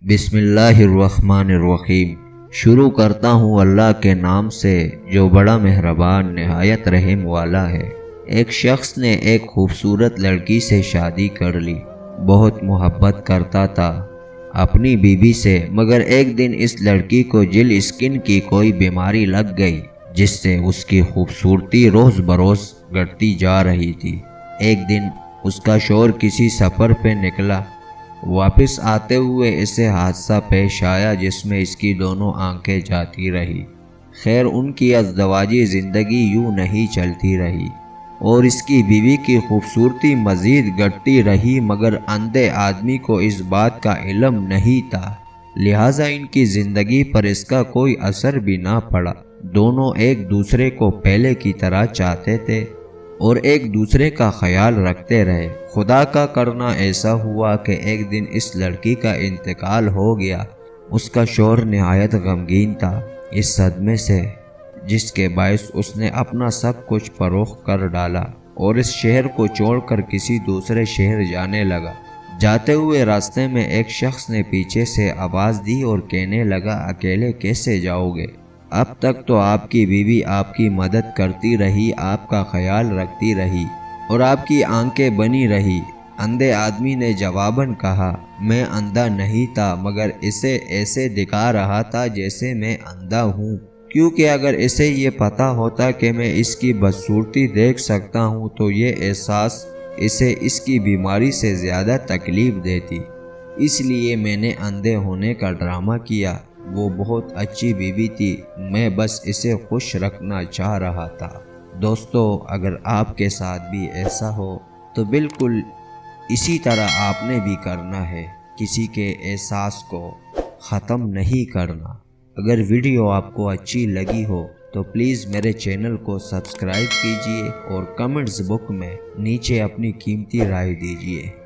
بسم اللہ الرحمن الرحیم۔ شروع کرتا ہوں اللہ کے نام سے جو بڑا مہربان نہایت رحم والا ہے۔ ایک شخص نے ایک خوبصورت لڑکی سے شادی کر لی۔ بہت محبت کرتا تھا اپنی بیوی سے، مگر ایک دن اس لڑکی کو جل اسکن کی کوئی بیماری لگ گئی جس سے اس کی خوبصورتی روز بروز گھٹتی جا رہی تھی۔ ایک دن اس کا شوہر کسی سفر پہ نکلا۔ واپس آتے ہوئے اسے حادثہ پیش آیا جس میں اس کی دونوں آنکھیں جاتی رہی۔ خیر، ان کی ازدواجی زندگی یوں نہیں چلتی رہی اور اس کی بیوی کی خوبصورتی مزید گھٹتی رہی، مگر اندھے آدمی کو اس بات کا علم نہیں تھا، لہٰذا ان کی زندگی پر اس کا کوئی اثر بھی نہ پڑا۔ دونوں ایک دوسرے کو پہلے کی طرح چاہتے تھے اور ایک دوسرے کا خیال رکھتے رہے۔ خدا کا کرنا ایسا ہوا کہ ایک دن اس لڑکی کا انتقال ہو گیا۔ اس کا شوہر نہایت غمگین تھا اس صدمے سے، جس کے باعث اس نے اپنا سب کچھ فروخت کر ڈالا اور اس شہر کو چھوڑ کر کسی دوسرے شہر جانے لگا۔ جاتے ہوئے راستے میں ایک شخص نے پیچھے سے آواز دی اور کہنے لگا، اکیلے کیسے جاؤ گے؟ اب تک تو آپ کی بیوی آپ کی مدد کرتی رہی، آپ کا خیال رکھتی رہی اور آپ کی آنکھیں بنی رہی۔ اندھے آدمی نے جواباً کہا، میں اندھا نہیں تھا، مگر اسے ایسے دکھا رہا تھا جیسے میں اندھا ہوں، کیونکہ اگر اسے یہ پتا ہوتا کہ میں اس کی بدصورتی دیکھ سکتا ہوں تو یہ احساس اسے اس کی بیماری سے زیادہ تکلیف دیتی، اس لیے میں نے اندھے ہونے کا ڈرامہ کیا۔ وہ بہت اچھی بیوی تھی، میں بس اسے خوش رکھنا چاہ رہا تھا۔ دوستو، اگر آپ کے ساتھ بھی ایسا ہو تو بالکل اسی طرح آپ نے بھی کرنا ہے، کسی کے احساس کو ختم نہیں کرنا۔ اگر ویڈیو آپ کو اچھی لگی ہو تو پلیز میرے چینل کو سبسکرائب کیجئے اور کمنٹس بک میں نیچے اپنی قیمتی رائے دیجئے۔